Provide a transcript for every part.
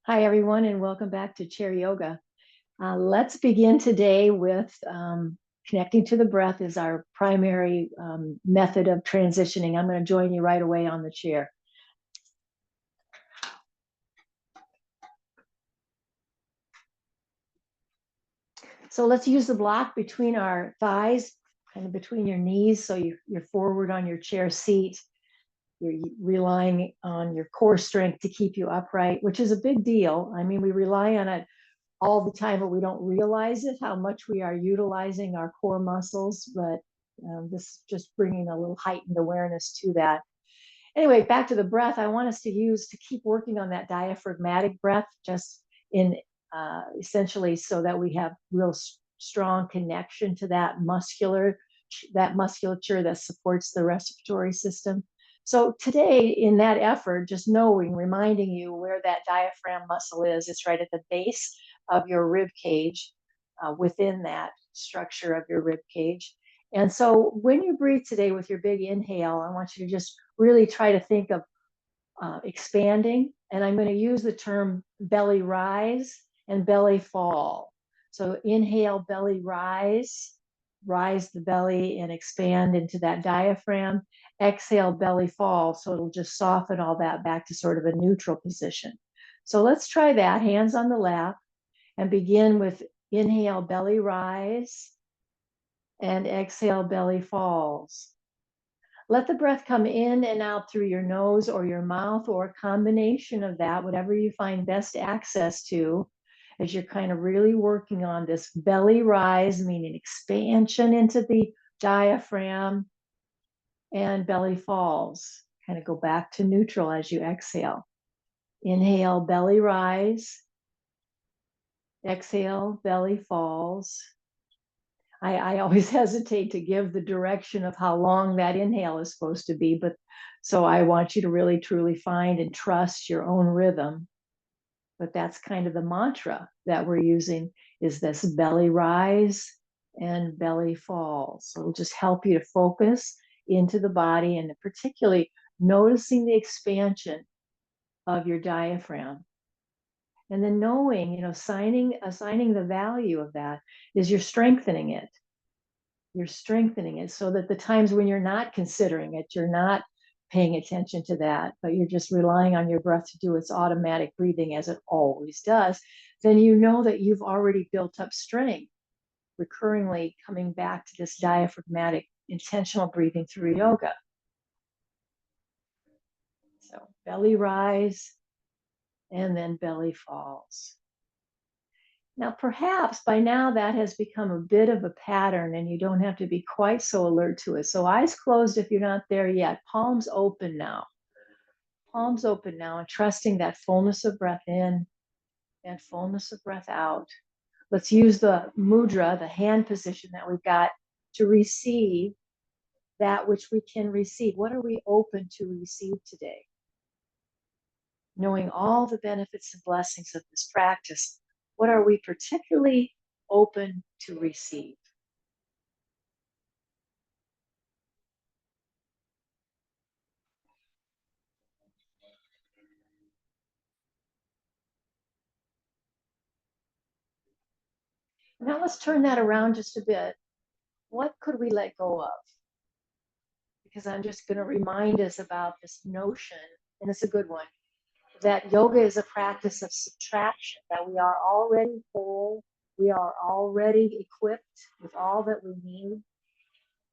Hi, everyone, and welcome back to Chair Yoga. Let's begin today with connecting to the breath is our primary method of transitioning. I'm going to join you right away on the chair. So let's use the block between our thighs, kind of between your knees, so you're forward on your chair seat. You're relying on your core strength to keep you upright, which is a big deal. I mean, we rely on it all the time, but we don't realize it, how much we are utilizing our core muscles. But this is just bringing a little heightened awareness to that. Anyway, back to the breath, I want us to use to keep working on that diaphragmatic breath, just in essentially so that we have real strong connection to that musculature that supports the respiratory system. So today, in that effort, just reminding you where that diaphragm muscle is. It's right at the base of your rib cage, within that structure of your rib cage. And so when you breathe today with your big inhale, I want you to just really try to think of expanding. And I'm going to use the term belly rise and belly fall. So inhale, belly rise, rise the belly and expand into that diaphragm. Exhale, belly fall. So it'll just soften all that back to sort of a neutral position. So let's try that, hands on the lap, and begin with inhale, belly rise, and exhale, belly falls. Let the breath come in and out through your nose or your mouth, or a combination of that, whatever you find best access to, as you're kind of really working on this belly rise, meaning expansion into the diaphragm, and belly falls. Kind of go back to neutral as you exhale. Inhale, belly rise. Exhale, belly falls. I always hesitate to give the direction of how long that inhale is supposed to be, but so I want you to really truly find and trust your own rhythm. But that's kind of the mantra that we're using, is this belly rise and belly fall. So it'll just help you to focus into the body, and particularly noticing the expansion of your diaphragm. And then knowing, assigning the value of that is you're strengthening it. You're strengthening it so that the times when you're not considering it, you're not paying attention to that, but you're just relying on your breath to do its automatic breathing as it always does, then you know that you've already built up strength, recurringly coming back to this diaphragmatic intentional breathing through yoga. So belly rise and then belly falls. Now, perhaps by now that has become a bit of a pattern and you don't have to be quite so alert to it. So eyes closed if you're not there yet, palms open now. Palms open now, and trusting that fullness of breath in and fullness of breath out. Let's use the mudra, the hand position that we've got, to receive that which we can receive. What are we open to receive today? Knowing all the benefits and blessings of this practice, what are we particularly open to receive? Now let's turn that around just a bit. What could we let go of? Because I'm just going to remind us about this notion, and it's a good one, that yoga is a practice of subtraction, that we are already whole, we are already equipped with all that we need,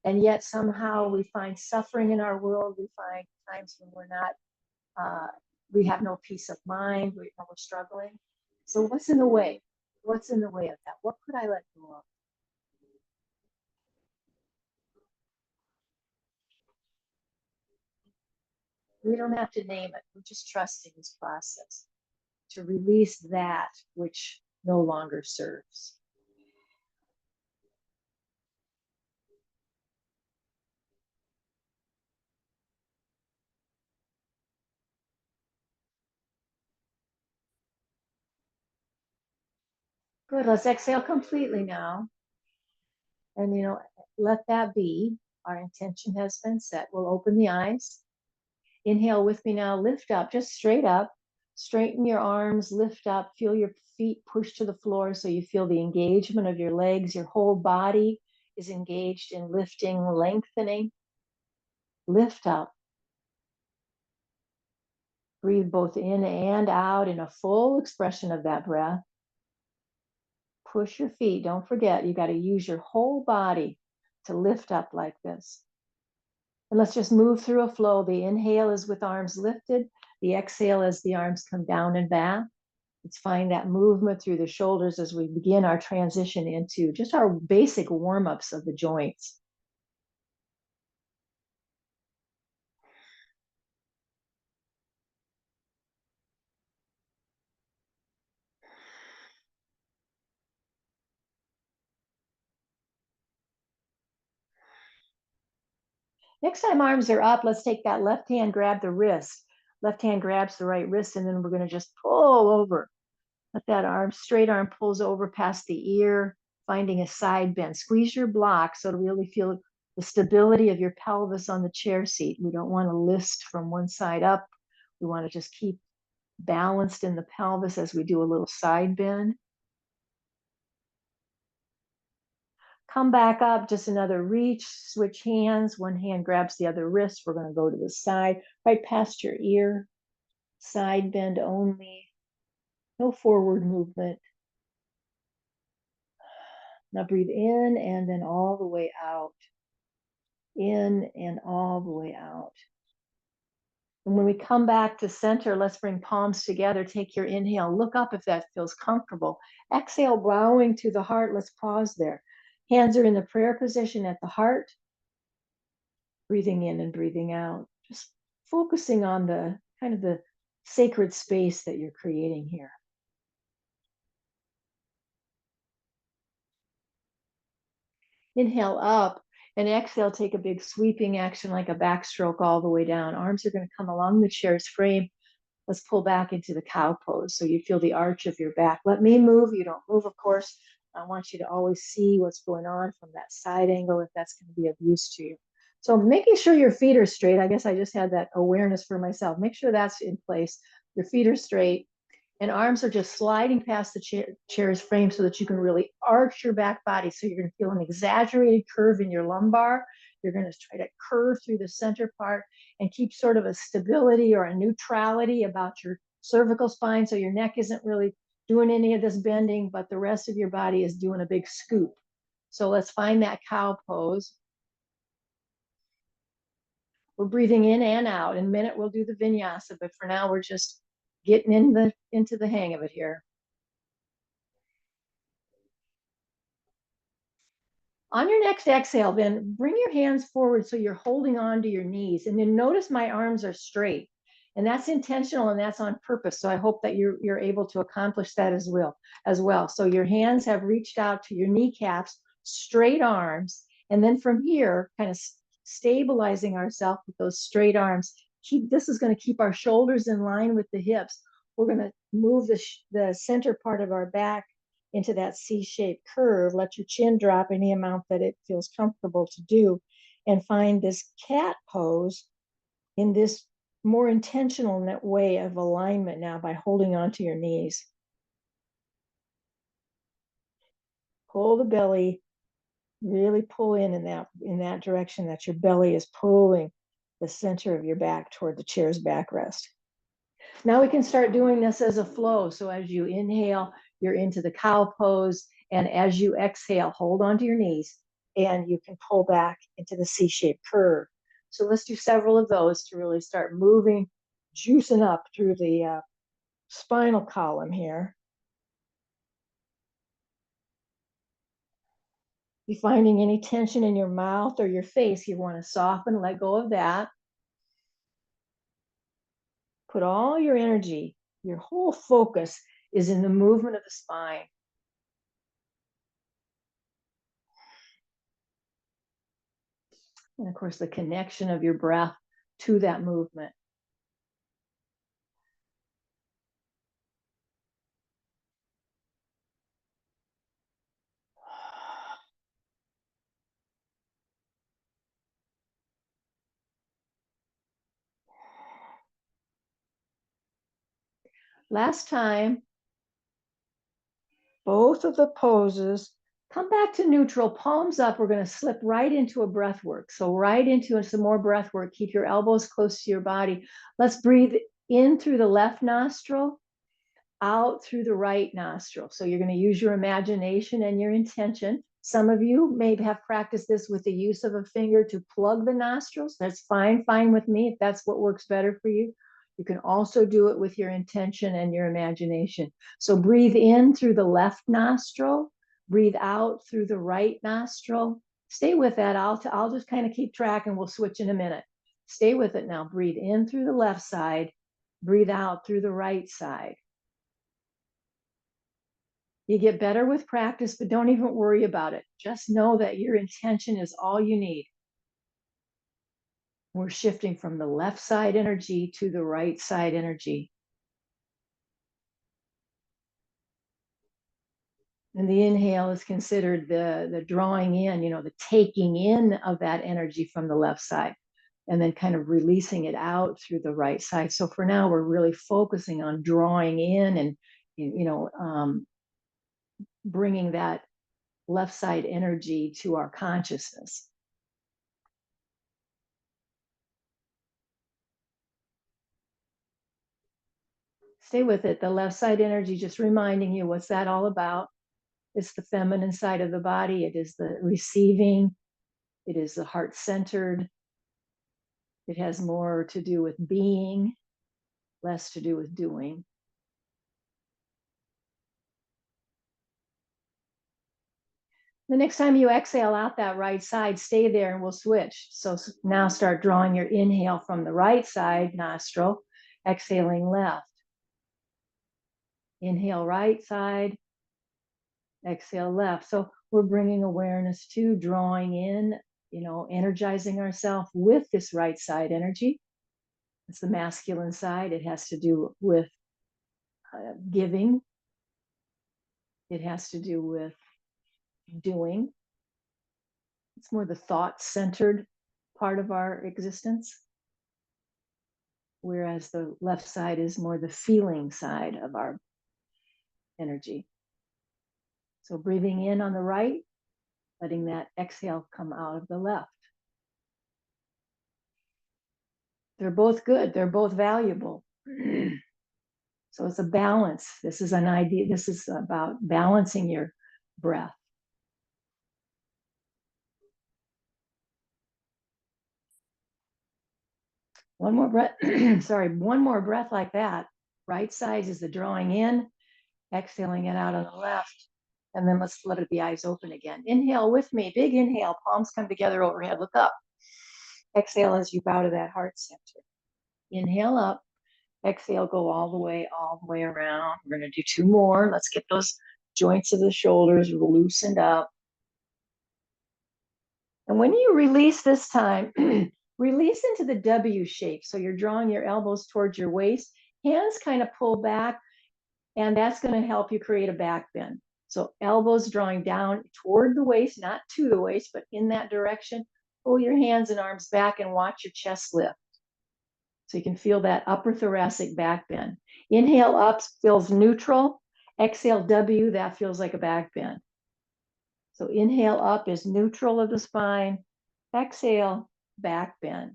and yet somehow we find suffering in our world. We find times when we're not, we have no peace of mind, we're struggling. So what's in the way? What's in the way of that? What could I let go of? We don't have to name it. We're just trusting this process to release that which no longer serves. Good. Let's exhale completely now. And, let that be. Our intention has been set. We'll open the eyes. Inhale with me now. Lift up, just straight up. Straighten your arms, lift up, feel your feet push to the floor so you feel the engagement of your legs. Your whole body is engaged in lifting, lengthening. Lift up. Breathe both in and out in a full expression of that breath. Push your feet. Don't forget, you got to use your whole body to lift up like this. And let's just move through a flow. The inhale is with arms lifted. The exhale as the arms come down and back. Let's find that movement through the shoulders as we begin our transition into just our basic warm-ups of the joints. Next time arms are up, let's take that left hand, grab the wrist. Left hand grabs the right wrist, and then we're going to just pull over. Let that arm, straight arm pulls over past the ear, finding a side bend. Squeeze your block so to really feel the stability of your pelvis on the chair seat. We don't want to list from one side up. We want to just keep balanced in the pelvis as we do a little side bend. Come back up, just another reach, switch hands. One hand grabs the other wrist. We're going to go to the side, right past your ear. Side bend only, no forward movement. Now breathe in and then all the way out. In and all the way out. And when we come back to center, let's bring palms together. Take your inhale. Look up if that feels comfortable. Exhale, bowing to the heart. Let's pause there. Hands are in the prayer position at the heart. Breathing in and breathing out. Just focusing on the kind of the sacred space that you're creating here. Inhale up and exhale, take a big sweeping action like a backstroke all the way down. Arms are going to come along the chair's frame. Let's pull back into the cow pose so you feel the arch of your back. Let me move. You don't move, of course. I want you to always see what's going on from that side angle if that's going to be of use to you. So making sure your feet are straight. I guess I just had that awareness for myself. Make sure that's in place. Your feet are straight. And arms are just sliding past the chair's frame so that you can really arch your back body. So you're going to feel an exaggerated curve in your lumbar. You're going to try to curve through the center part and keep sort of a stability or a neutrality about your cervical spine. So your neck isn't really doing any of this bending, but the rest of your body is doing a big scoop. So let's find that cow pose. We're breathing in and out. In a minute, we'll do the vinyasa, but for now, we're just getting into the hang of it here. On your next exhale, then bring your hands forward so you're holding on to your knees. And then notice my arms are straight. And that's intentional and that's on purpose. So I hope that you're able to accomplish that as well. So your hands have reached out to your kneecaps, straight arms. And then from here, kind of stabilizing ourselves with those straight arms. This is going to keep our shoulders in line with the hips. We're going to move the center part of our back into that C-shaped curve. Let your chin drop any amount that it feels comfortable to do, and find this cat pose in this more intentional way of alignment now by holding onto your knees. Pull the belly, really pull in that direction that your belly is pulling the center of your back toward the chair's backrest. Now we can start doing this as a flow. So as you inhale, you're into the cow pose. And as you exhale, hold onto your knees and you can pull back into the C-shaped curve. So let's do several of those to really start moving, juicing up through the spinal column here. If you're finding any tension in your mouth or your face, you want to soften, let go of that. Put all your energy, your whole focus is in the movement of the spine. And of course, the connection of your breath to that movement. Last time, both of the poses. Come back to neutral, palms up. We're going to slip right into a breath work. So right into some more breath work. Keep your elbows close to your body. Let's breathe in through the left nostril, out through the right nostril. So you're going to use your imagination and your intention. Some of you may have practiced this with the use of a finger to plug the nostrils. That's fine with me if that's what works better for you. You can also do it with your intention and your imagination. So breathe in through the left nostril, breathe out through the right nostril. Stay with that. I'll just kind of keep track and we'll switch in a minute. Stay with it now. Breathe in through the left side, breathe out through the right side. You get better with practice, but don't even worry about it. Just know that your intention is all you need. We're shifting from the left side energy to the right side energy. And the inhale is considered the drawing in, the taking in of that energy from the left side, and then kind of releasing it out through the right side. So for now, we're really focusing on drawing in and, bringing that left side energy to our consciousness. Stay with it. The left side energy, just reminding you, what's that all about? It's the feminine side of the body. It is the receiving. It is the heart centered. It has more to do with being, less to do with doing. The next time you exhale out that right side, stay there and we'll switch. So now start drawing your inhale from the right side nostril, exhaling left. Inhale right side, exhale left. So we're bringing awareness to drawing in, energizing ourselves with this right side energy. It's the masculine side. It has to do with giving. It has to do with doing. It's more the thought-centered part of our existence, whereas the left side is more the feeling side of our energy. So breathing in on the right, letting that exhale come out of the left. They're both good. They're both valuable. So it's a balance. This is an idea. This is about balancing your breath. One more breath. Sorry, one more breath like that. Right side is the drawing in, exhaling it out on the left. And then let's let the eyes open again. Inhale with me. Big inhale. Palms come together overhead. Look up. Exhale as you bow to that heart center. Inhale up. Exhale, go all the way around. We're going to do two more. Let's get those joints of the shoulders loosened up. And when you release this time, release into the W shape. So you're drawing your elbows towards your waist, hands kind of pull back, and that's going to help you create a back bend. So elbows drawing down toward the waist, not to the waist, but in that direction. Pull your hands and arms back and watch your chest lift. So you can feel that upper thoracic back bend. Inhale up feels neutral. Exhale W, that feels like a back bend. So inhale up is neutral of the spine. Exhale, back bend.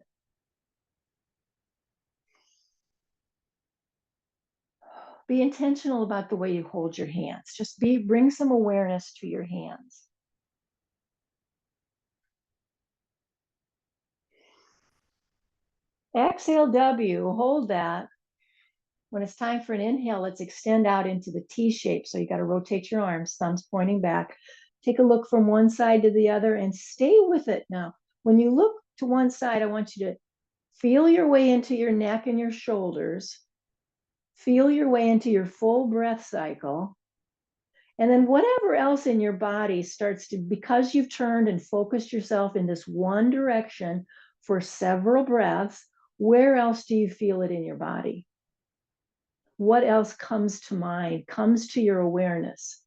Be intentional about the way you hold your hands. Just bring some awareness to your hands. Exhale W, hold that. When it's time for an inhale, let's extend out into the T shape. So you got to rotate your arms, thumbs pointing back. Take a look from one side to the other and stay with it now. When you look to one side, I want you to feel your way into your neck and your shoulders. Feel your way into your full breath cycle. And then whatever else in your body starts to, because you've turned and focused yourself in this one direction for several breaths, where else do you feel it in your body? What else comes to mind, comes to your awareness?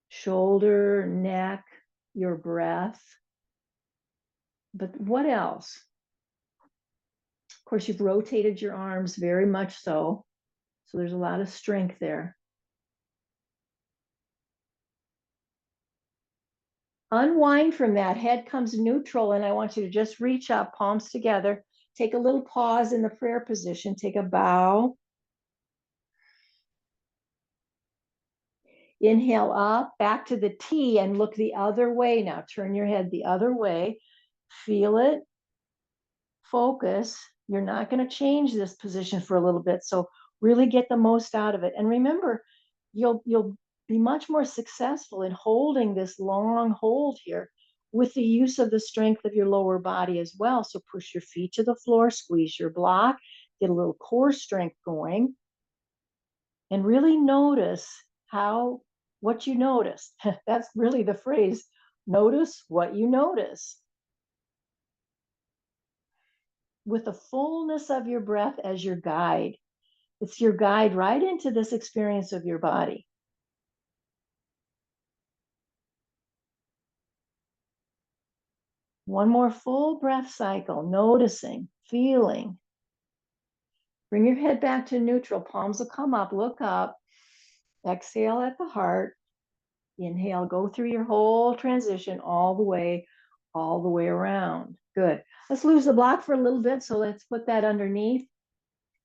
Shoulder, neck, your breath. But what else? course, you've rotated your arms very much so. So there's a lot of strength there. Unwind from that. Head comes neutral, and I want you to just reach up, palms together. Take a little pause in the prayer position. Take a bow. Inhale up, back to the T, and look the other way now. Turn your head the other way. Feel it. Focus. You're not going to change this position for a little bit, so really get the most out of it. And remember, you'll be much more successful in holding this long hold here with the use of the strength of your lower body as well. So push your feet to the floor, squeeze your block, get a little core strength going, and really notice what you notice. That's really the phrase. Notice what you notice. With the fullness of your breath as your guide. It's your guide right into this experience of your body. One more full breath cycle, noticing, feeling. Bring your head back to neutral. Palms will come up, look up. Exhale at the heart. Inhale, go through your whole transition all the way around. Good. Let's lose the block for a little bit. So let's put that underneath.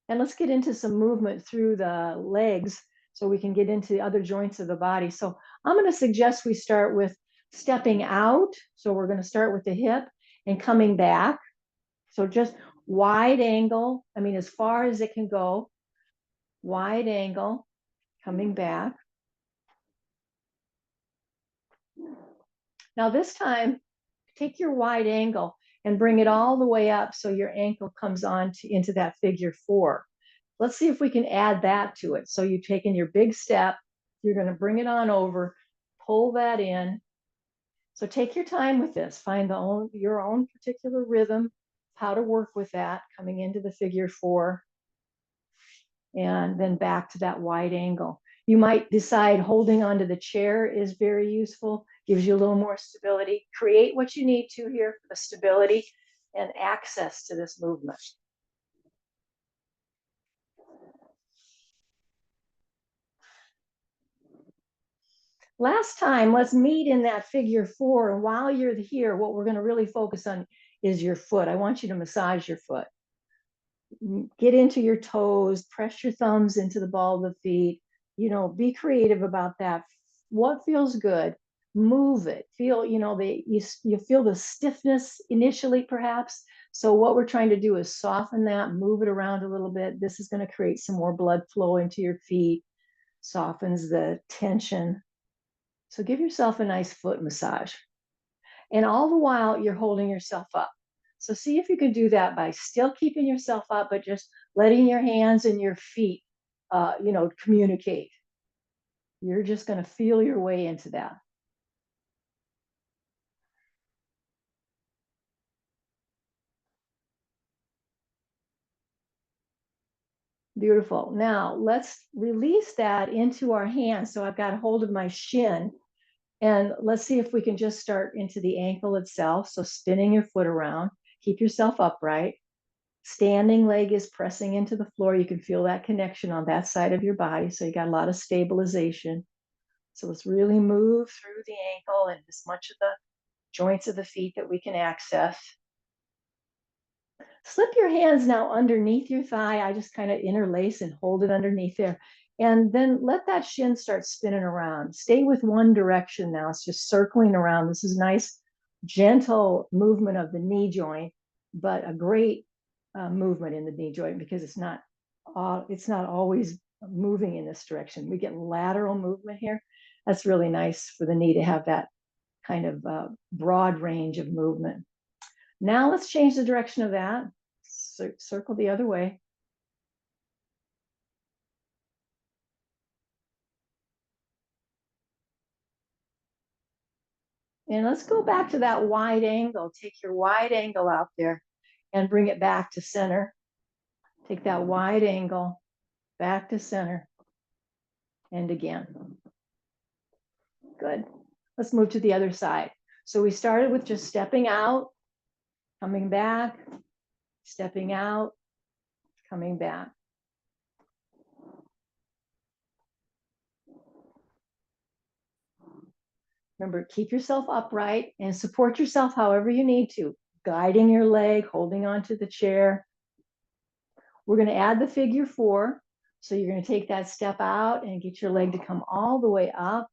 And let's get into some movement through the legs so we can get into the other joints of the body. So I'm going to suggest we start with stepping out. So we're going to start with the hip and coming back. So just wide angle. I mean, as far as it can go. Wide angle, coming back. Now this time, take your wide angle and bring it all the way up so your ankle comes on into that figure 4. Let's see if we can add that to it. So you've taken your big step, you're going to bring it on over, pull that in. So take your time with this. Find your own particular rhythm, how to work with that, coming into the figure 4, and then back to that wide angle. You might decide holding onto the chair is very useful, gives you a little more stability. Create what you need to here for the stability and access to this movement. Last time, let's meet in that figure 4. And while you're here, what we're going to really focus on is your foot. I want you to massage your foot. Get into your toes, press your thumbs into the ball of the feet. Be creative about that. What feels good? Move it. Feel, you feel the stiffness initially, perhaps. So what we're trying to do is soften that, move it around a little bit. This is going to create some more blood flow into your feet, softens the tension. So give yourself a nice foot massage. And all the while, you're holding yourself up. So see if you can do that by still keeping yourself up, but just letting your hands and your feet, communicate. You're just going to feel your way into that. Beautiful. Now let's release that into our hands. So I've got a hold of my shin, and let's see if we can just start into the ankle itself. So spinning your foot around, keep yourself upright. Standing leg is pressing into the floor. You can feel that connection on that side of your body. So you got a lot of stabilization. So let's really move through the ankle and as much of the joints of the feet that we can access. Slip your hands now underneath your thigh. I just kind of interlace and hold it underneath there. And then let that shin start spinning around. Stay with one direction now. It's just circling around. This is nice, gentle movement of the knee joint, but a great movement in the knee joint because it's not always moving in this direction. We get lateral movement here. That's really nice for the knee to have that kind of broad range of movement. Now let's change the direction of that. Circle the other way. And let's go back to that wide angle. Take your wide angle out there and bring it back to center. Take that wide angle back to center. And again. Good. Let's move to the other side. So we started with just stepping out, coming back, stepping out, Coming back. Remember, keep yourself upright and support yourself however you need to, guiding your leg, holding onto the chair. We're going to add the figure 4. So you're going to take that step out and get your leg to come all the way up.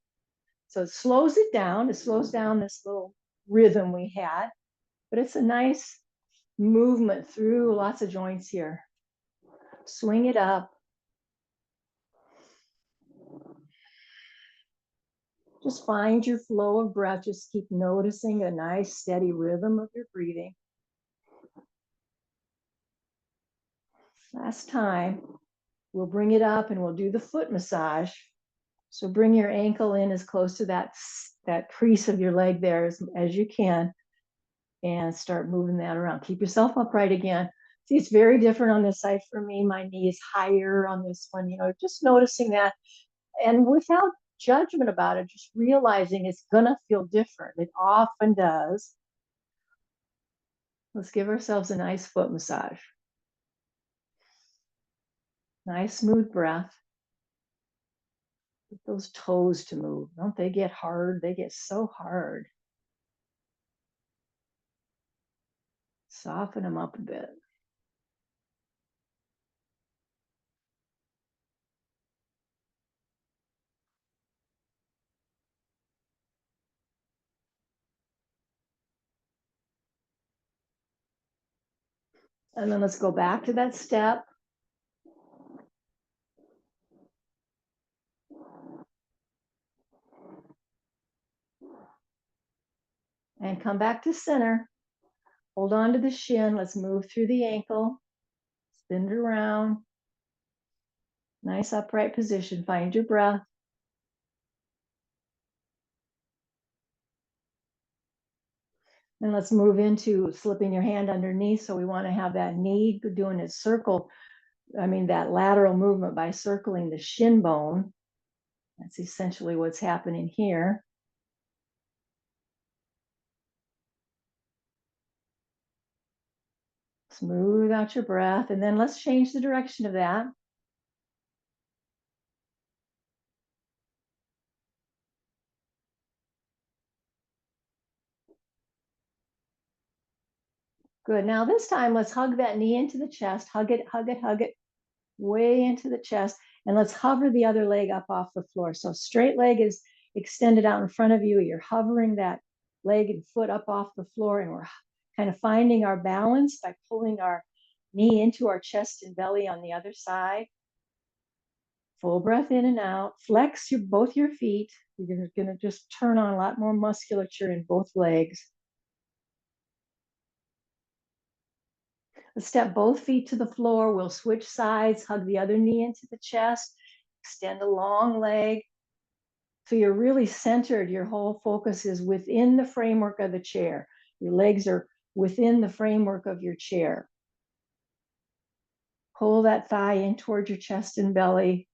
So it slows it down. It slows down this little rhythm we had, but it's a nice movement through lots of joints here. Swing it up. Just find your flow of breath. Just keep noticing a nice steady rhythm of your breathing. Last time, we'll bring it up and we'll do the foot massage. So bring your ankle in as close to that crease of your leg there as you can, and start moving that around. Keep yourself upright again. See, it's very different on this side for me. My knee is higher on this one, just noticing that. And without judgment about it, just realizing it's gonna feel different. It often does. Let's give ourselves a nice foot massage. Nice smooth breath. Get those toes to move. Don't they get hard? They get so hard. Soften them up a bit. And then let's go back to that step. And come back to center. Hold on to the shin. Let's move through the ankle. Spin it around. Nice upright position. Find your breath. And let's move into slipping your hand underneath. So we want to have that knee doing a circle. That lateral movement by circling the shin bone. That's essentially what's happening here. Smooth out your breath. And then let's change the direction of that. Good. Now this time, let's hug that knee into the chest. Hug it, hug it, hug it way into the chest. And let's hover the other leg up off the floor. So straight leg is extended out in front of you. You're hovering that leg and foot up off the floor. And we're kind of finding our balance by pulling our knee into our chest and belly on the other side. Full breath in and out. Flex both your feet. You're going to just turn on a lot more musculature in both legs. Let's step both feet to the floor. We'll switch sides, hug the other knee into the chest, extend a long leg. So you're really centered. Your whole focus is within the framework of the chair. Your legs are within the framework of your chair. Pull that thigh in towards your chest and belly.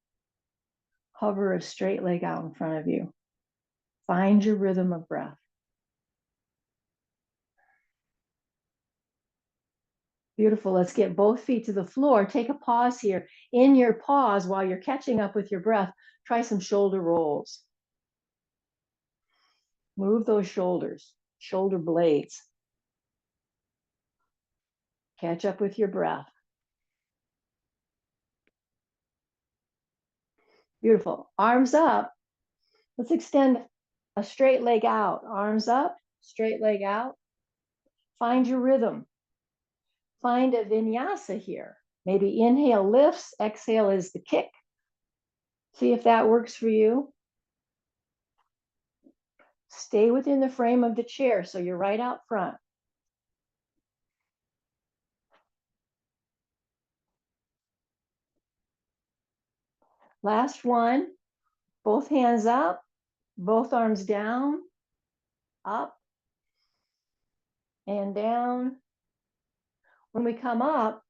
Hover a straight leg out in front of you. Find your rhythm of breath. Beautiful. Let's get both feet to the floor. Take a pause here. In your pause, while you're catching up with your breath, try some shoulder rolls. Move those shoulders, shoulder blades. Catch up with your breath. Beautiful. Arms up. Let's extend a straight leg out. Arms up, straight leg out. Find your rhythm. Find a vinyasa here. Maybe inhale lifts, exhale is the kick. See if that works for you. Stay within the frame of the chair so you're right out front. Last one. Both hands up, both arms down, up and down. When we come up,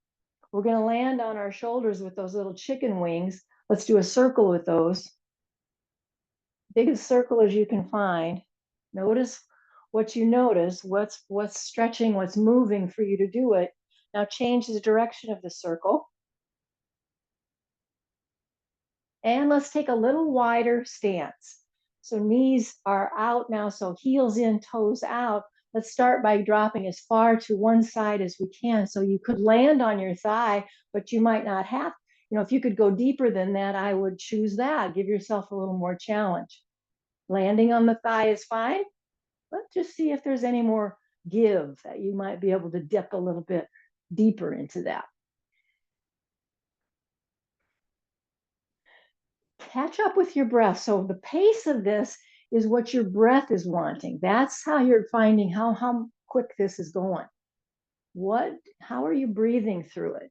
we're going to land on our shoulders with those little chicken wings. Let's do a circle with those. Biggest circle as you can find. Notice what you notice, what's stretching, what's moving for you to do it. Now change the direction of the circle. And let's take a little wider stance. So knees are out now, so heels in, toes out. Let's start by dropping as far to one side as we can. So you could land on your thigh, but you might not have. If you could go deeper than that, I would choose that. Give yourself a little more challenge. Landing on the thigh is fine. Let's just see if there's any more give that you might be able to dip a little bit deeper into that. Catch up with your breath. So the pace of this is what your breath is wanting. That's how you're finding how quick this is going. How are you breathing through it?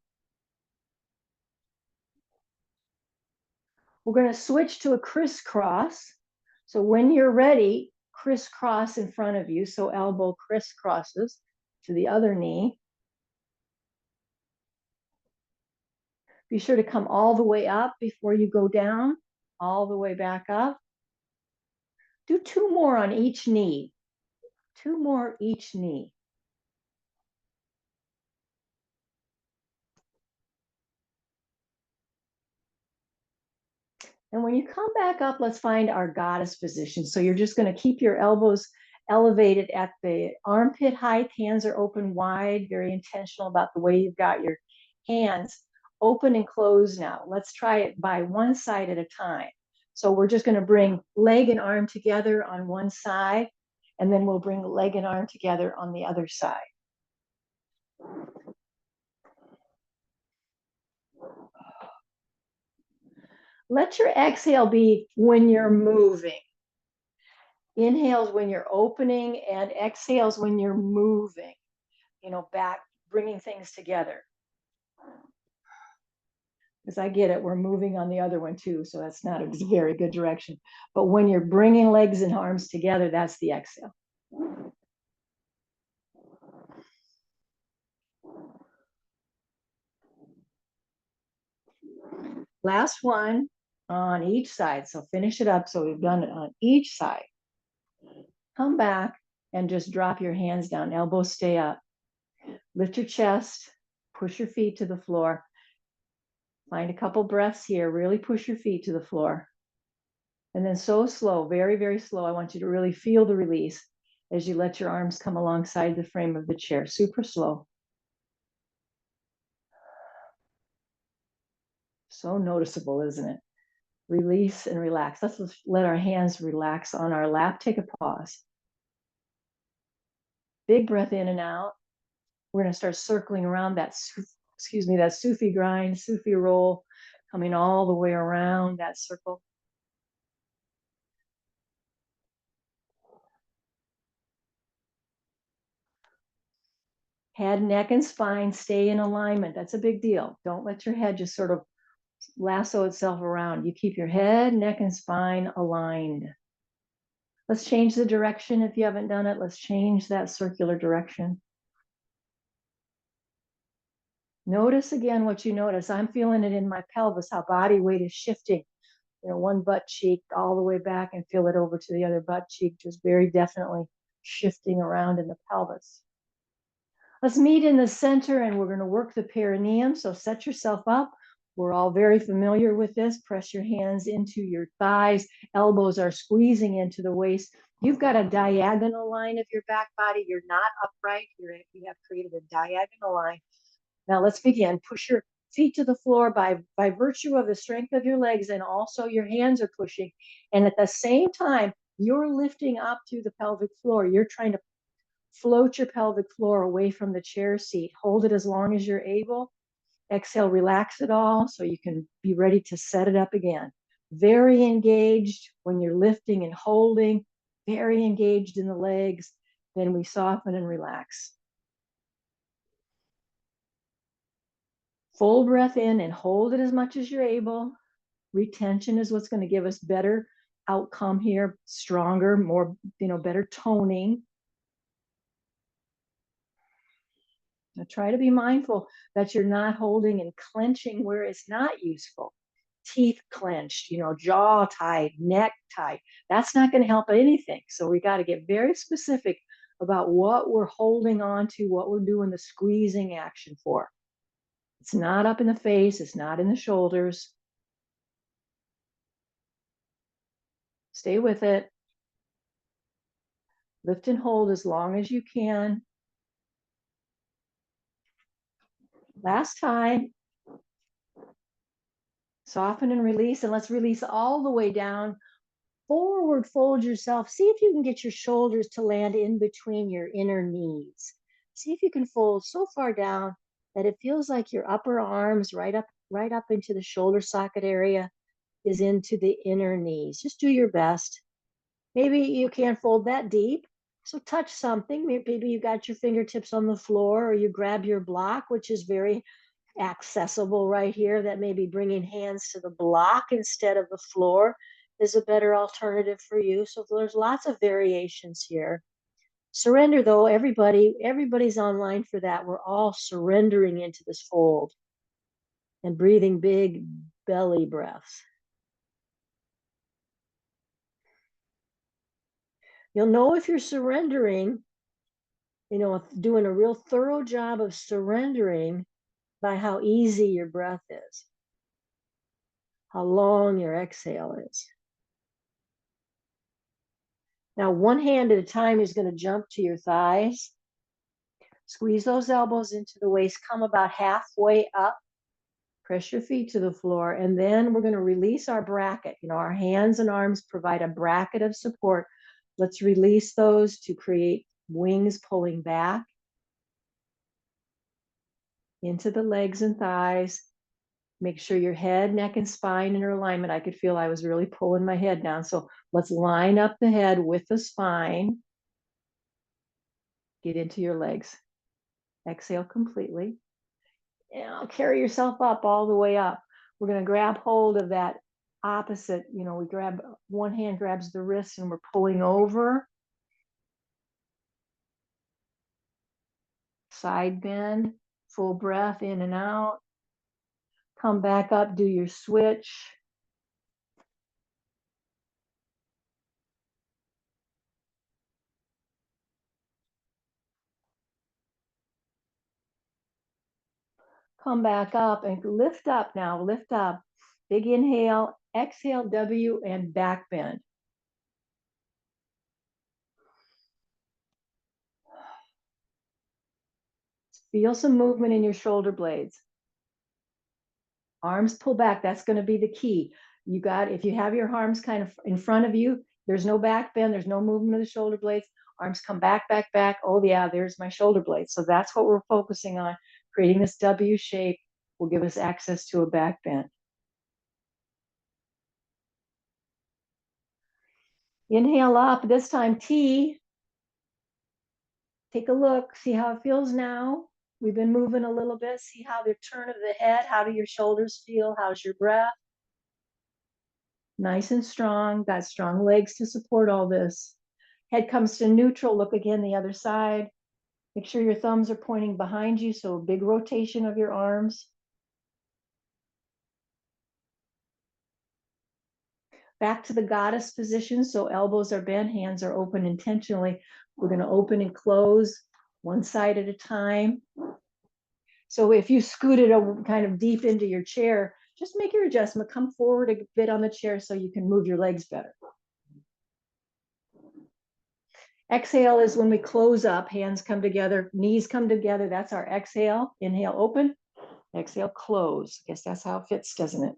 We're going to switch to a crisscross. So when you're ready, crisscross in front of you. So elbow crisscrosses to the other knee. Be sure to come all the way up before you go down, all the way back up. Do 2 more on each knee. 2 more each knee. And when you come back up, let's find our goddess position. So you're just going to keep your elbows elevated at the armpit height. Hands are open wide, very intentional about the way you've got your hands open and closed now. Let's try it by one side at a time. So we're just going to bring leg and arm together on one side, and then we'll bring leg and arm together on the other side. Let your exhale be when you're moving. Inhales when you're opening and exhales when you're moving, back, bringing things together. Because I get it, we're moving on the other one too, so that's not a very good direction. But when you're bringing legs and arms together, that's the exhale. Last one on each side. So finish it up. So we've done it on each side. Come back and just drop your hands down. Elbows stay up. Lift your chest. Push your feet to the floor. Find a couple breaths here. Really push your feet to the floor. And then so slow, very, very slow. I want you to really feel the release as you let your arms come alongside the frame of the chair. Super slow. So noticeable, isn't it? Release and relax. Let's let our hands relax on our lap. Take a pause. Big breath in and out. We're going to start circling around that Sufi grind, Sufi roll, coming all the way around that circle. Head, neck, and spine stay in alignment. That's a big deal. Don't let your head just sort of lasso itself around. You keep your head, neck, and spine aligned. Let's change the direction if you haven't done it. Let's change that circular direction. Notice again what you notice. I'm feeling it in my pelvis, how body weight is shifting. One butt cheek all the way back and feel it over to the other butt cheek, just very definitely shifting around in the pelvis. Let's meet in the center and we're going to work the perineum. So set yourself up. We're all very familiar with this. Press your hands into your thighs. Elbows are squeezing into the waist. You've got a diagonal line of your back body. You're not upright. You have created a diagonal line. Now let's begin. Push your feet to the floor by virtue of the strength of your legs, and also your hands are pushing. And at the same time, you're lifting up through the pelvic floor. You're trying to float your pelvic floor away from the chair seat. Hold it as long as you're able. Exhale, relax it all so you can be ready to set it up again. Very engaged when you're lifting and holding, very engaged in the legs. Then we soften and relax. Full breath in and hold it as much as you're able. Retention is what's going to give us better outcome here, stronger, more, better toning. Now try to be mindful that you're not holding and clenching where it's not useful. Teeth clenched, jaw tight, neck tight. That's not going to help anything. So we got to get very specific about what we're holding on to, what we're doing the squeezing action for. It's not up in the face. It's not in the shoulders. Stay with it. Lift and hold as long as you can. Last time. Soften and release, and let's release all the way down. Forward fold yourself. See if you can get your shoulders to land in between your inner knees. See if you can fold so far down that it feels like your upper arms right up into the shoulder socket area is into the inner knees. Just do your best. Maybe you can't fold that deep, so touch something. Maybe you got your fingertips on the floor, or you grab your block, which is very accessible right here. That maybe bringing hands to the block instead of the floor is a better alternative for you. So there's lots of variations here. Surrender, though. Everybody's online for that. We're all surrendering into this fold and breathing big belly breaths. You'll know if you're surrendering, doing a real thorough job of surrendering by how easy your breath is, how long your exhale is. Now, one hand at a time is going to jump to your thighs. Squeeze those elbows into the waist. Come about halfway up. Press your feet to the floor. And then we're going to release our bracket. Our hands and arms provide a bracket of support. Let's release those to create wings pulling back into the legs and thighs. Make sure your head, neck, and spine in alignment. I could feel I was really pulling my head down. So let's line up the head with the spine. Get into your legs. Exhale completely. And carry yourself up all the way up. We're going to grab hold of that opposite. We grab, one hand grabs the wrist and we're pulling over. Side bend, full breath in and out. Come back up, do your switch. Come back up and lift up now, lift up. Big inhale, exhale, W, and back bend. Feel some movement in your shoulder blades. Arms pull back, that's going to be the key. If you have your arms kind of in front of you, there's no back bend, there's no movement of the shoulder blades. Arms come back, back, back. Oh yeah, there's my shoulder blades. So that's what we're focusing on. Creating this W shape will give us access to a back bend. Inhale up, this time T. Take a look, see how it feels now. We've been moving a little bit. See how the turn of the head, how do your shoulders feel? How's your breath? Nice and strong, got strong legs to support all this. Head comes to neutral, look again the other side. Make sure your thumbs are pointing behind you, so a big rotation of your arms. Back to the goddess position, so elbows are bent, hands are open intentionally. We're going to open and close one side at a time. So if you scooted kind of deep into your chair, just make your adjustment. Come forward a bit on the chair so you can move your legs better. Exhale is when we close up, hands come together, knees come together. That's our exhale. Inhale, open. Exhale, close. I guess that's how it fits, doesn't it?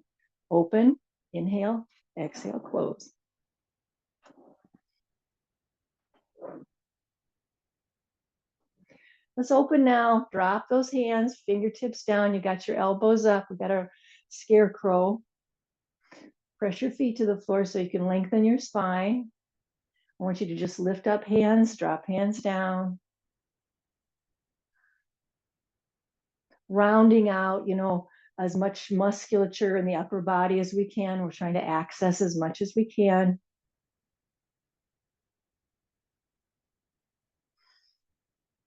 Open, inhale, exhale, close. Let's open now. Drop those hands, fingertips down. You got your elbows up. We got our scarecrow. Press your feet to the floor so you can lengthen your spine. I want you to just lift up hands, drop hands down. Rounding out, as much musculature in the upper body as we can. We're trying to access as much as we can.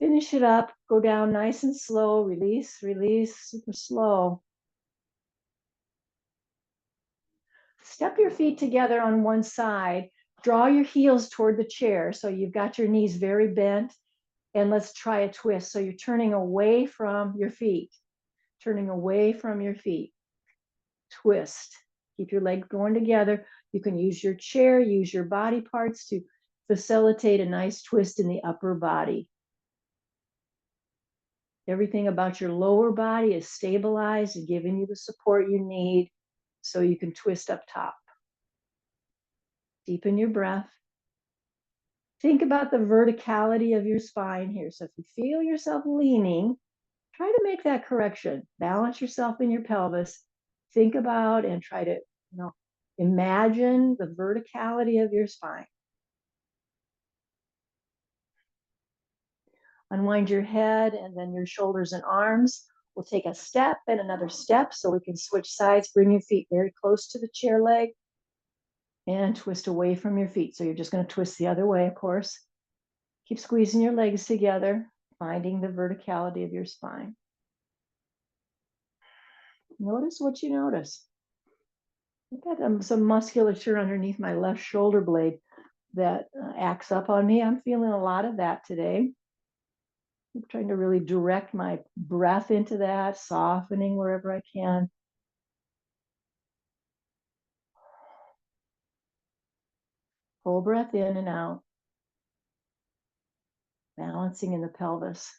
Finish it up, go down nice and slow, release, release, super slow. Step your feet together on one side, draw your heels toward the chair so you've got your knees very bent, and let's try a twist. So you're turning away from your feet, turning away from your feet. Twist. Keep your leg going together. You can use your chair, use your body parts to facilitate a nice twist in the upper body. Everything about your lower body is stabilized and giving you the support you need so you can twist up top. Deepen your breath. Think about the verticality of your spine here. So if you feel yourself leaning, try to make that correction. Balance yourself in your pelvis. Think about and try to, imagine the verticality of your spine. Unwind your head and then your shoulders and arms. We'll take a step and another step so we can switch sides. Bring your feet very close to the chair leg and twist away from your feet. So you're just going to twist the other way, of course. Keep squeezing your legs together, finding the verticality of your spine. Notice what you notice. I've got some musculature underneath my left shoulder blade that acts up on me. I'm feeling a lot of that today. I'm trying to really direct my breath into that, softening wherever I can. Full breath in and out. Balancing in the pelvis.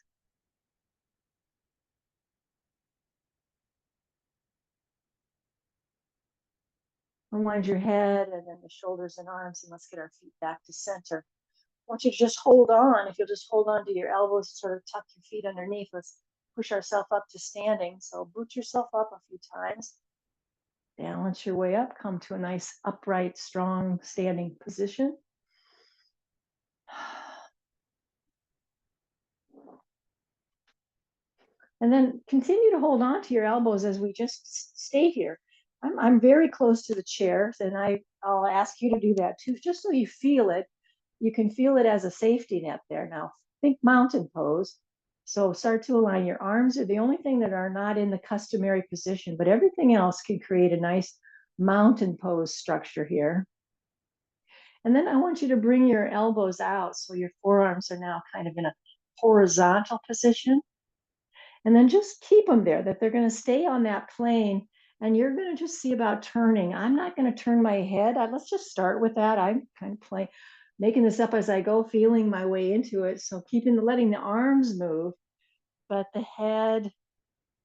Unwind your head and then the shoulders and arms, and let's get our feet back to center. I want you to just hold on. If you'll just hold on to your elbows, sort of tuck your feet underneath. Let's push ourselves up to standing. So boot yourself up a few times. Balance your way up. Come to a nice upright, strong standing position. And then continue to hold on to your elbows as we just stay here. I'm very close to the chairs, and I'll ask you to do that too, just so you feel it. You can feel it as a safety net there. Now, think mountain pose. So start to align. Your arms are the only thing that are not in the customary position, but everything else can create a nice mountain pose structure here. And then I want you to bring your elbows out so your forearms are now kind of in a horizontal position. And then just keep them there, that they're going to stay on that plane. And you're going to just see about turning. I'm not going to turn my head. Let's just start with that. I'm kind of making this up as I go, feeling my way into it. So letting the arms move, but the head,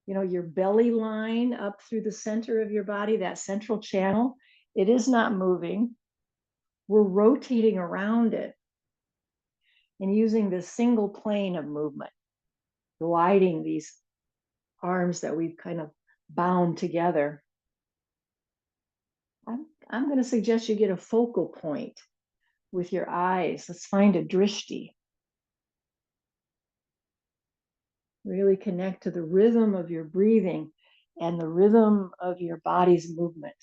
your belly line up through the center of your body, that central channel, it is not moving. We're rotating around it and using this single plane of movement, gliding these arms that we've kind of bound together. I'm going to suggest you get a focal point with your eyes. Let's find a drishti. Really connect to the rhythm of your breathing and the rhythm of your body's movement.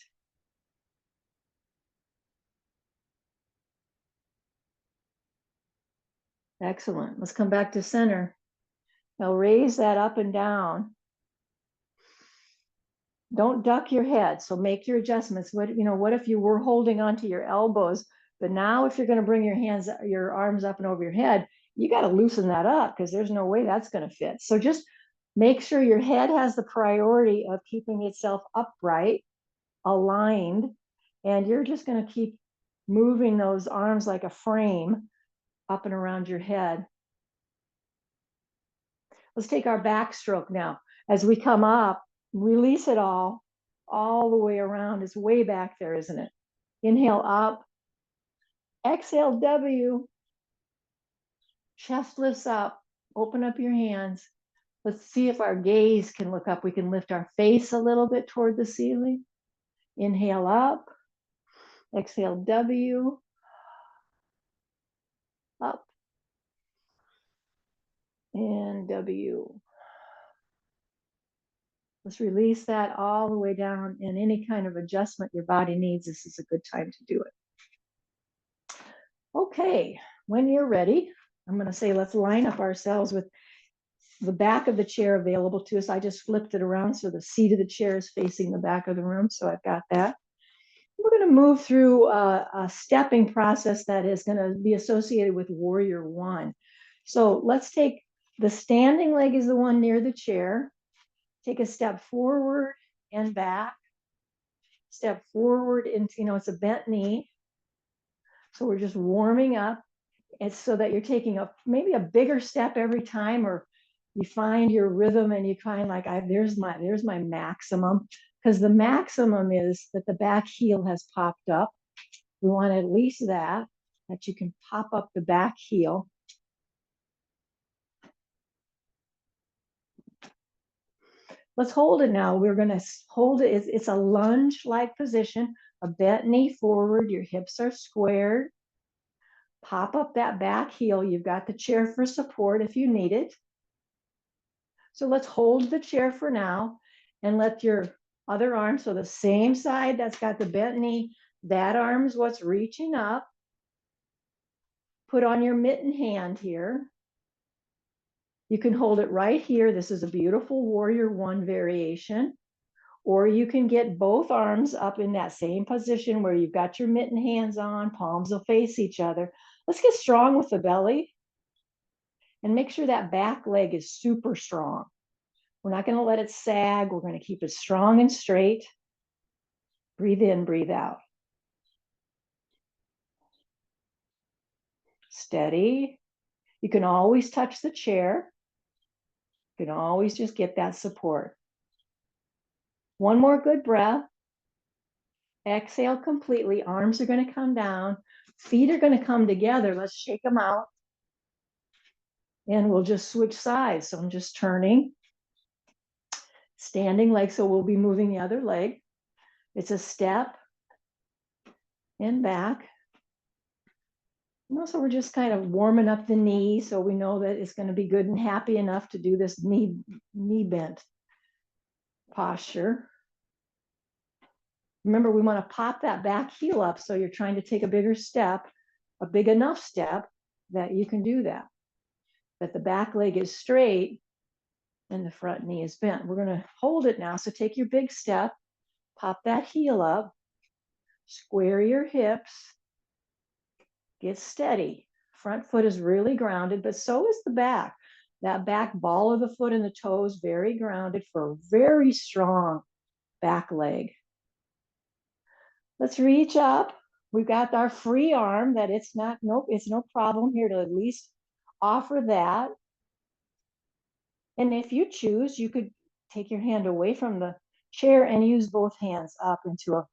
Excellent. Let's come back to center. Now raise that up and down. Don't duck your head. So make your adjustments. What if you were holding onto your elbows, but now if you're going to bring your arms up and over your head, you got to loosen that up because there's no way that's going to fit. So just make sure your head has the priority of keeping itself upright, aligned, and you're just going to keep moving those arms like a frame up and around your head. Let's take our backstroke now. As we come up, release it all the way around. It's way back there, isn't it? Inhale up. Exhale, W. Chest lifts up. Open up your hands. Let's see if our gaze can look up. We can lift our face a little bit toward the ceiling. Inhale up. Exhale, W. Up. And W. Let's release that all the way down, and any kind of adjustment your body needs, this is a good time to do it. Okay, when you're ready, I'm going to say let's line up ourselves with the back of the chair available to us. I just flipped it around so the seat of the chair is facing the back of the room, so I've got that. We're going to move through a stepping process that is going to be associated with Warrior One. So let's take the standing leg is the one near the chair. Take a step forward and back. step forward into, it's a bent knee. So we're just warming up. It's so that you're taking maybe a bigger step every time, or you find your rhythm and you find like, there's my maximum, because the maximum is that the back heel has popped up. We want at least that you can pop up the back heel. Let's hold it now. We're going to hold it. It's a lunge-like position, a bent knee forward. Your hips are squared. Pop up that back heel. You've got the chair for support if you need it. So let's hold the chair for now and let your other arm, so the same side that's got the bent knee, that arm's what's reaching up. Put on your mitten hand here. You can hold it right here. This is a beautiful warrior one variation. Or you can get both arms up in that same position where you've got your mitten hands on, palms will face each other. Let's get strong with the belly and make sure that back leg is super strong. We're not going to let it sag. We're going to keep it strong and straight. Breathe in, breathe out. Steady. You can always touch the chair. You can always just get that support. One more good breath. Exhale completely. Arms are going to come down. Feet are going to come together. Let's shake them out. And we'll just switch sides. So I'm just turning. Standing leg, so we'll be moving the other leg. It's a step and back. And also we're just kind of warming up the knee so we know that it's going to be good and happy enough to do this knee bent posture. Remember, we want to pop that back heel up, so you're trying to take a bigger step, a big enough step that you can do that. That the back leg is straight and the front knee is bent. We're going to hold it now. So take your big step, pop that heel up, square your hips, get steady. Front foot is really grounded, but so is the back. That back ball of the foot and the toes, very grounded for a very strong back leg. Let's reach up. We've got our free arm that it's no problem here to at least offer that. And if you choose, you could take your hand away from the chair and use both hands up into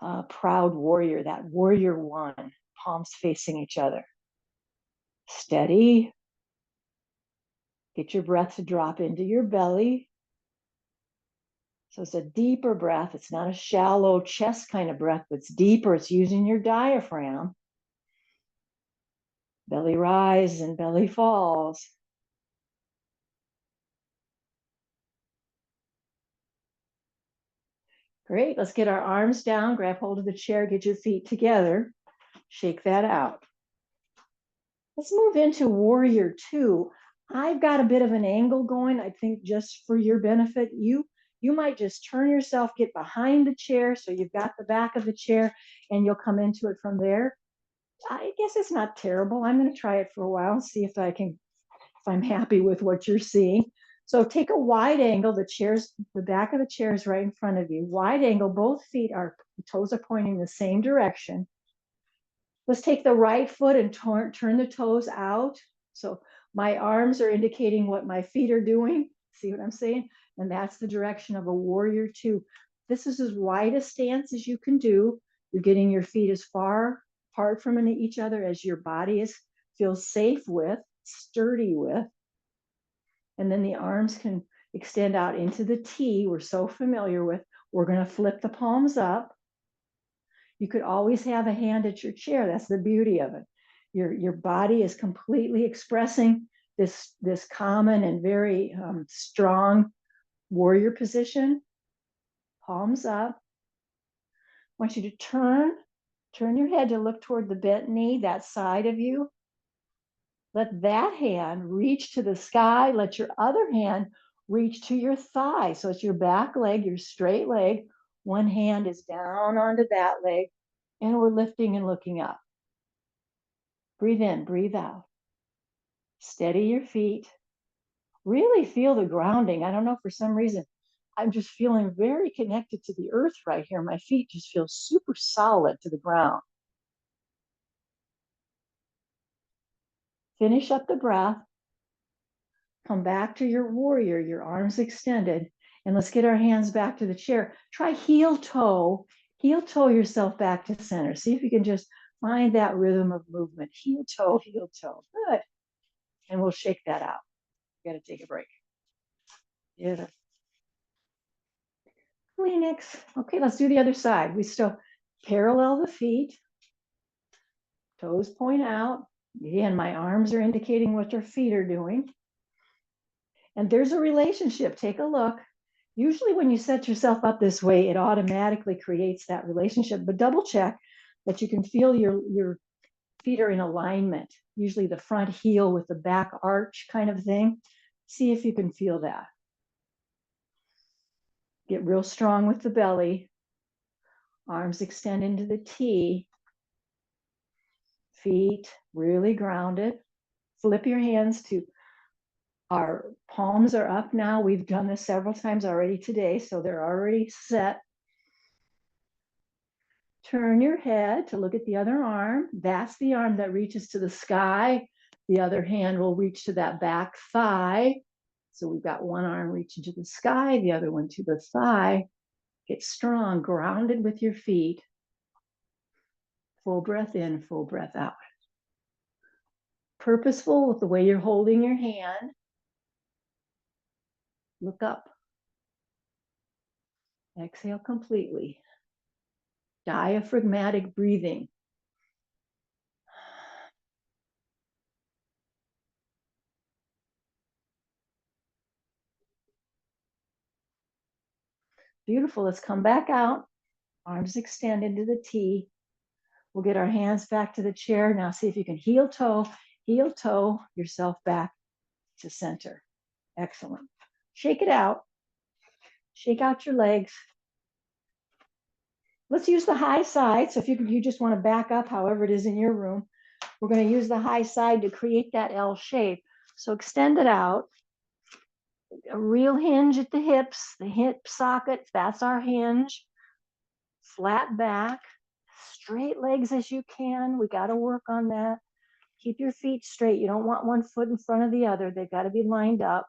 a proud warrior, that warrior one, palms facing each other. Steady. Get your breath to drop into your belly. So it's a deeper breath. It's not a shallow chest kind of breath, but it's deeper. It's using your diaphragm. Belly rises and belly falls. Great. Let's get our arms down, grab hold of the chair, get your feet together. Shake that out. Let's move into warrior two. I've got a bit of an angle going. I think just for your benefit, you might just turn yourself, get behind the chair so you've got the back of the chair and you'll come into it from there. I guess it's not terrible. I'm going to try it for a while and see if I'm happy with what you're seeing. So take a wide angle. The back of the chair is right in front of you. Wide angle, both feet the toes are pointing the same direction. Let's take the right foot and turn the toes out. So my arms are indicating what my feet are doing. See what I'm saying? And that's the direction of a warrior two. This is as wide a stance as you can do. You're getting your feet as far apart from each other as your body feels safe with, sturdy with. And then the arms can extend out into the T we're so familiar with. We're going to flip the palms up. You could always have a hand at your chair. That's the beauty of it. Your body is completely expressing this common and very strong warrior position. Palms up. I want you to turn your head to look toward the bent knee, that side of you. Let that hand reach to the sky. Let your other hand reach to your thigh. So it's your back leg, your straight leg. One hand is down onto that leg, and we're lifting and looking up. Breathe in, breathe out. Steady your feet. Really feel the grounding. I don't know, for some reason, I'm just feeling very connected to the earth right here. My feet just feel super solid to the ground. Finish up the breath. Come back to your warrior, your arms extended. And let's get our hands back to the chair. Try heel toe yourself back to center. See if you can just find that rhythm of movement. Heel toe, heel toe. Good. And we'll shake that out. Got to take a break. Yeah. Kleenex. Okay, let's do the other side. We still parallel the feet. Toes point out. Again, my arms are indicating what your feet are doing. And there's a relationship. Take a look. Usually when you set yourself up this way, it automatically creates that relationship. But double check that you can feel your feet are in alignment. Usually the front heel with the back arch kind of thing. See if you can feel that. Get real strong with the belly. Arms extend into the T. Feet really grounded. Flip your hands to our palms are up now. We've done this several times already today, so they're already set. Turn your head to look at the other arm. That's the arm that reaches to the sky. The other hand will reach to that back thigh. So we've got one arm reaching to the sky, the other one to the thigh. Get strong, grounded with your feet. Full breath in, full breath out. Purposeful with the way you're holding your hand. Look up. Exhale completely. Diaphragmatic breathing. Beautiful. Let's come back out. Arms extend into the T. We'll get our hands back to the chair. Now see if you can heel toe yourself back to center. Excellent. Shake it out. Shake out your legs. Let's use the high side. So if you just want to back up, however it is in your room, we're going to use the high side to create that L shape. So extend it out. A real hinge at the hips, the hip socket, that's our hinge. Flat back, straight legs as you can. We got to work on that. Keep your feet straight. You don't want one foot in front of the other. They've got to be lined up.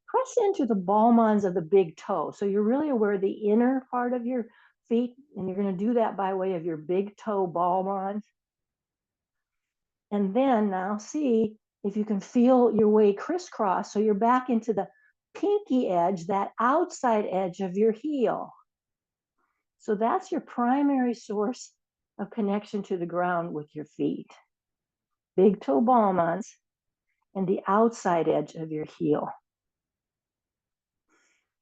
Press into the ball mons of the big toe. So you're really aware of the inner part of your feet, and you're going to do that by way of your big toe ball mons. And then now see if you can feel your way crisscross. So you're back into the pinky edge, that outside edge of your heel. So that's your primary source of connection to the ground with your feet. Big toe ball mons and the outside edge of your heel.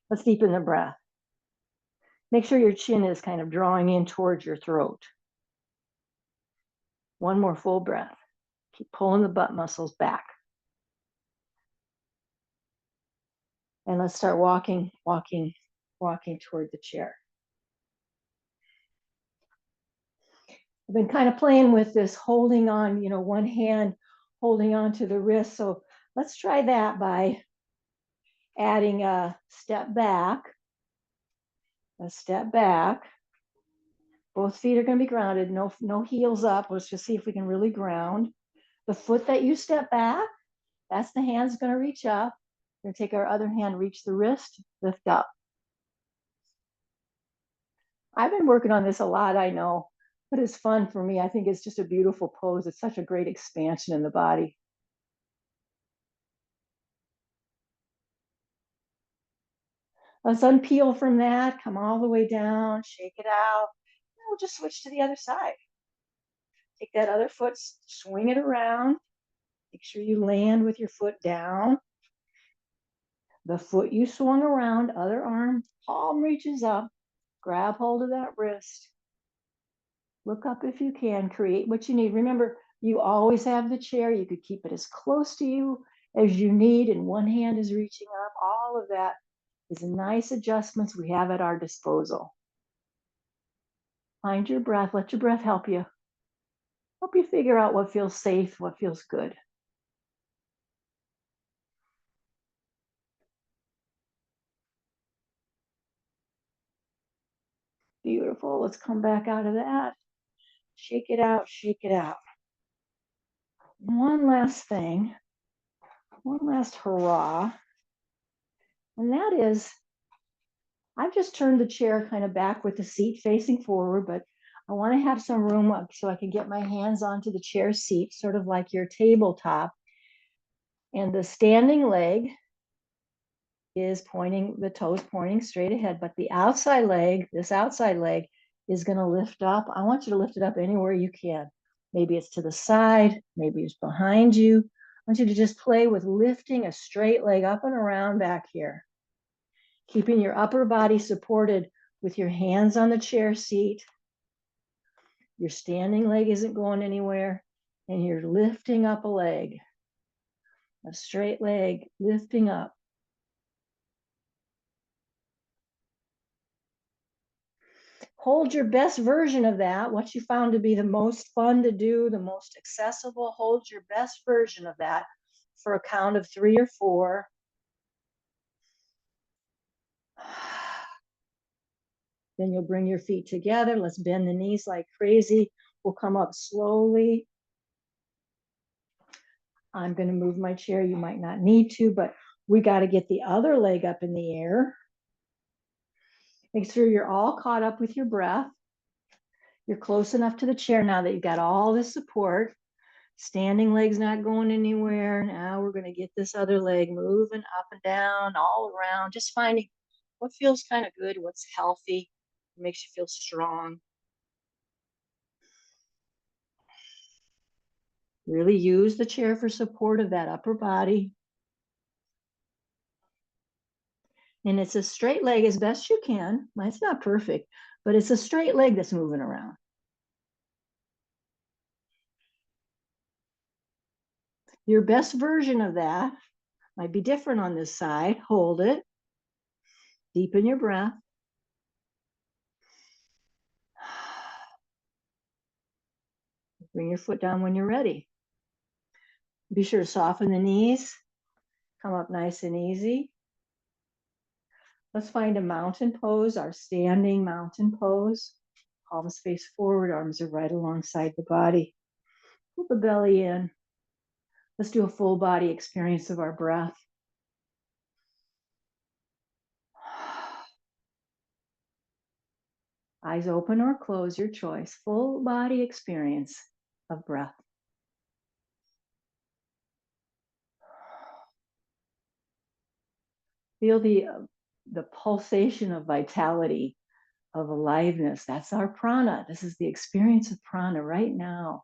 Let's deepen the breath. Make sure your chin is kind of drawing in towards your throat. One more full breath. Keep pulling the butt muscles back. And let's start walking toward the chair. I've been kind of playing with this holding on, one hand holding on to the wrist. So let's try that by adding a step back. Both feet are going to be grounded. No heels up. Let's just see if we can really ground. The foot that you step back, that's the hand's going to reach up. We're going to take our other hand, reach the wrist, lift up. I've been working on this a lot, I know, but it's fun for me. I think it's just a beautiful pose. It's such a great expansion in the body. Let's unpeel from that, come all the way down, shake it out. And we'll just switch to the other side. Take that other foot, swing it around. Make sure you land with your foot down. The foot you swung around, other arm, palm reaches up. Grab hold of that wrist. Look up if you can. Create what you need. Remember, you always have the chair. You could keep it as close to you as you need, and one hand is reaching up. All of that is nice adjustments we have at our disposal. Find your breath. Let your breath help you. Help you figure out what feels safe, what feels good. Beautiful. Let's come back out of that. Shake it out, shake it out. One last thing, one last hurrah. And that is, I've just turned the chair kind of back with the seat facing forward, but I want to have some room up so I can get my hands onto the chair seat, sort of like your tabletop. And the standing leg is pointing, the toes pointing straight ahead, but the outside leg, this outside leg is going to lift up. I want you to lift it up anywhere you can. Maybe it's to the side, maybe it's behind you. I want you to just play with lifting a straight leg up and around back here. Keeping your upper body supported with your hands on the chair seat. Your standing leg isn't going anywhere, and you're lifting up a leg, a straight leg, lifting up. Hold your best version of that, what you found to be the most fun to do, the most accessible. Hold your best version of that for a count of 3 or 4. Then you'll bring your feet together. Let's bend the knees like crazy. We'll come up slowly. I'm going to move my chair. You might not need to, but we got to get the other leg up in the air. Make sure you're all caught up with your breath. You're close enough to the chair now that you've got all this support. Standing leg's not going anywhere. Now we're going to get this other leg moving up and down, all around, just finding what feels kind of good, what's healthy, makes you feel strong. Really use the chair for support of that upper body. And it's a straight leg as best you can. It's not perfect, but it's a straight leg that's moving around. Your best version of that might be different on this side. Hold it. Deepen your breath. Bring your foot down when you're ready. Be sure to soften the knees. Come up nice and easy. Let's find a mountain pose, our standing mountain pose. Palms face forward, arms are right alongside the body. Pull the belly in. Let's do a full body experience of our breath. Eyes open or close, your choice. Full body experience of breath. Feel the pulsation of vitality, of aliveness. That's our prana. This is the experience of prana right now.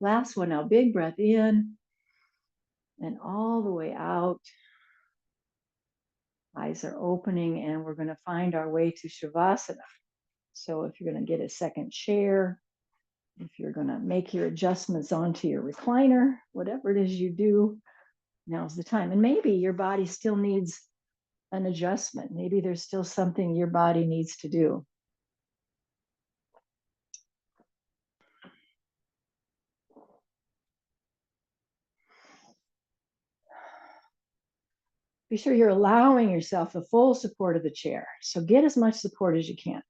Last one now, big breath in and all the way out. Eyes are opening and we're going to find our way to Shavasana. So if you're going to get a second chair, if you're going to make your adjustments onto your recliner, whatever it is you do, now's the time. And maybe your body still needs an adjustment. Maybe there's still something your body needs to do. Be sure you're allowing yourself the full support of the chair. So get as much support as you can.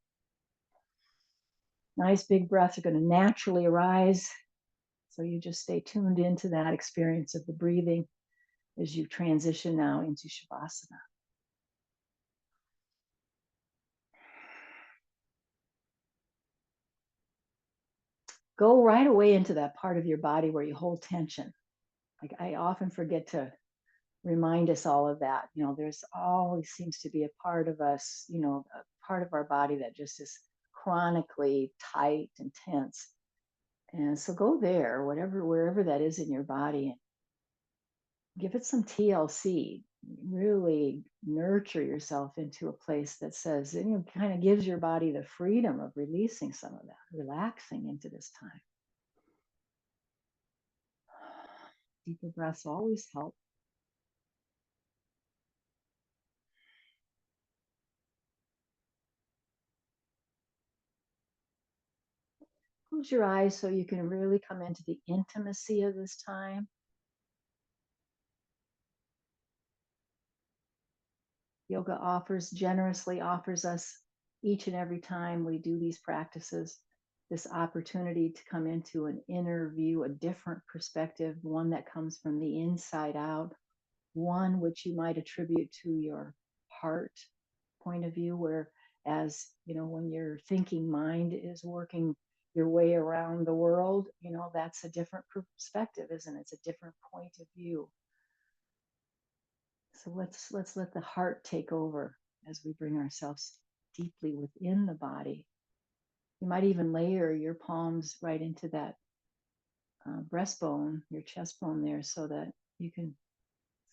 Nice big breaths are going to naturally arise. So you just stay tuned into that experience of the breathing as you transition now into Shavasana. Go right away into that part of your body where you hold tension. Like I often forget to remind us all of that. You know, there's always seems to be a part of us, you know, a part of our body that just is chronically tight and tense. And so go there, wherever that is in your body, and give it some TLC. Really nurture yourself into a place that says, you know, kind of gives your body the freedom of releasing some of that, relaxing into this time. Deeper breaths always help. Close your eyes so you can really come into the intimacy of this time. Yoga generously offers us each and every time we do these practices this opportunity to come into an inner view, a different perspective, one that comes from the inside out, one which you might attribute to your heart point of view, where as you know, when your thinking mind is working your way around the world, that's a different perspective, isn't it? It's a different point of view. So let's let the heart take over as we bring ourselves deeply within the body. You might even layer your palms right into that breastbone, your chest bone there, so that you can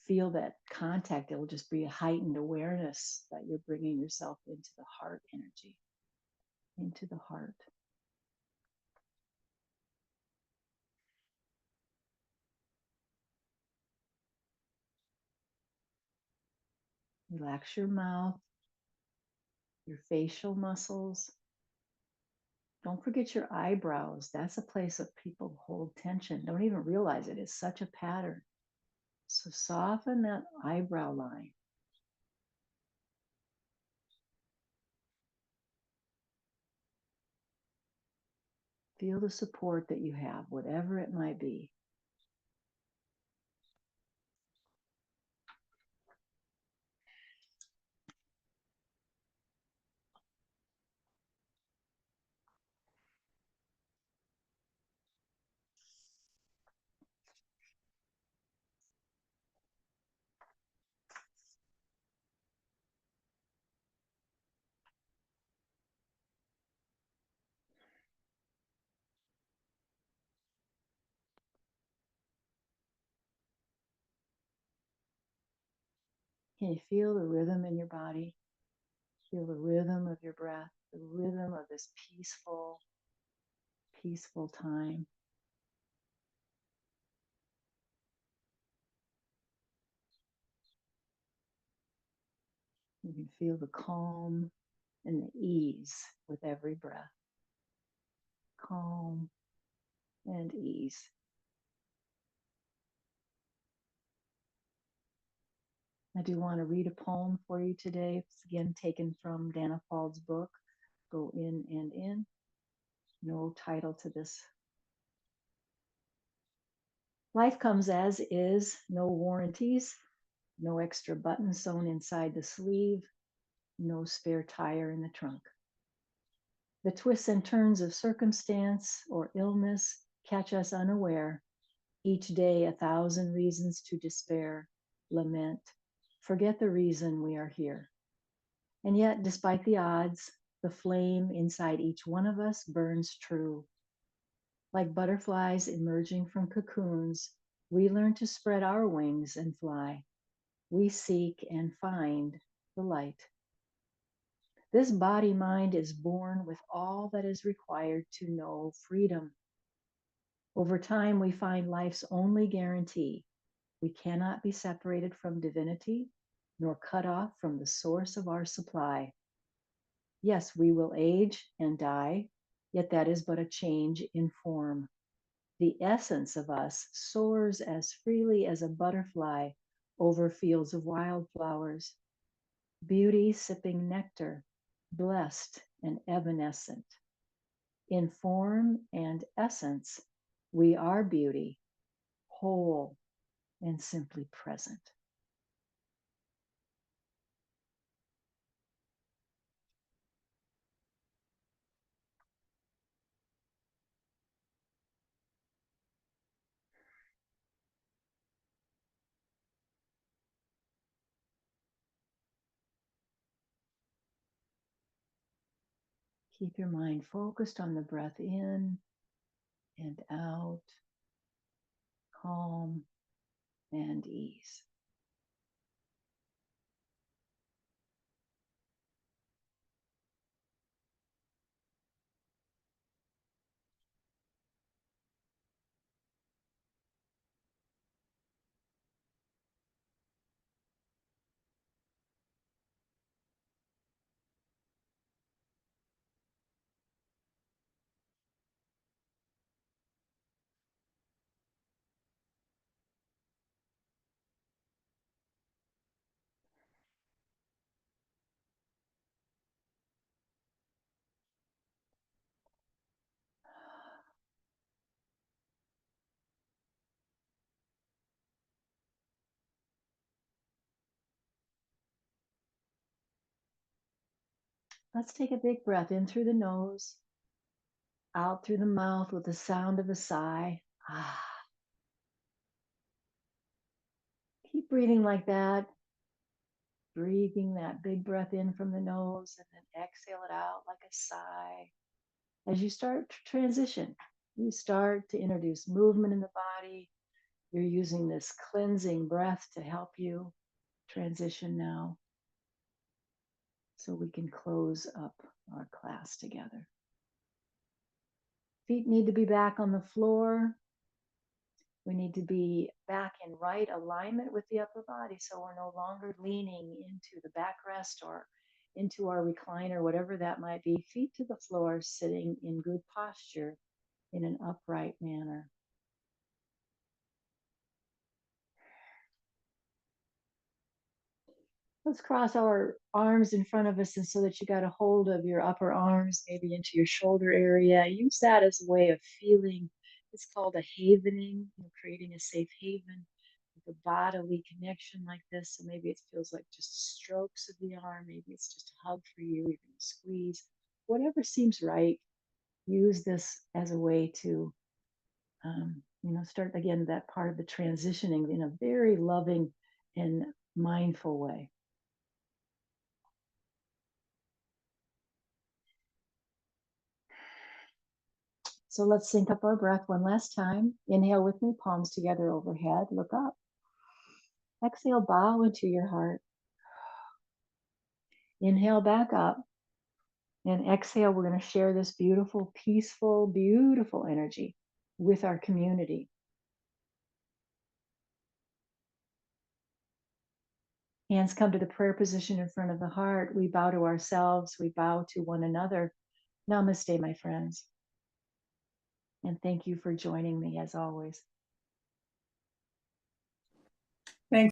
feel that contact. It will just be a heightened awareness that you're bringing yourself into the heart energy, into the heart. Relax your mouth, your facial muscles. Don't forget your eyebrows. That's a place that people hold tension. Don't even realize it. It's such a pattern. So soften that eyebrow line. Feel the support that you have, whatever it might be. Can you feel the rhythm in your body? Feel the rhythm of your breath, the rhythm of this peaceful, peaceful time. You can feel the calm and the ease with every breath. Calm and ease. I do want to read a poem for you today. It's again taken from Dana Fald's book, Go In and In. No title to this. Life comes as is, no warranties, no extra button sewn inside the sleeve, no spare tire in the trunk. The twists and turns of circumstance or illness catch us unaware. Each day, 1,000 reasons to despair, lament, forget the reason we are here. And yet, despite the odds, the flame inside each one of us burns true. Like butterflies emerging from cocoons, we learn to spread our wings and fly. We seek and find the light. This body mind is born with all that is required to know freedom. Over time, we find life's only guarantee. We cannot be separated from divinity, nor cut off from the source of our supply. Yes, we will age and die, yet that is but a change in form. The essence of us soars as freely as a butterfly over fields of wildflowers. Beauty sipping nectar, blessed and evanescent. In form and essence, we are beauty, whole and simply present. Keep your mind focused on the breath in and out, calm and ease. Let's take a big breath in through the nose, out through the mouth with the sound of a sigh. Ah. Keep breathing like that. Breathing that big breath in from the nose and then exhale it out like a sigh. As you start to transition, you start to introduce movement in the body. You're using this cleansing breath to help you transition now so we can close up our class together. Feet need to be back on the floor. We need to be back in right alignment with the upper body so we're no longer leaning into the backrest or into our recliner, whatever that might be. Feet to the floor, sitting in good posture in an upright manner. Let's cross our arms in front of us, and so that you got a hold of your upper arms, maybe into your shoulder area. Use that as a way of feeling. It's called a havening, creating a safe haven with a bodily connection like this. So maybe it feels like just strokes of the arm. Maybe it's just a hug for you, even a squeeze. Whatever seems right. Use this as a way to, start again that part of the transitioning in a very loving and mindful way. So let's sync up our breath one last time. Inhale with me, palms together overhead. Look up. Exhale, bow into your heart. Inhale back up. And exhale, we're going to share this beautiful, peaceful, beautiful energy with our community. Hands come to the prayer position in front of the heart. We bow to ourselves. We bow to one another. Namaste, my friends. And thank you for joining me as always.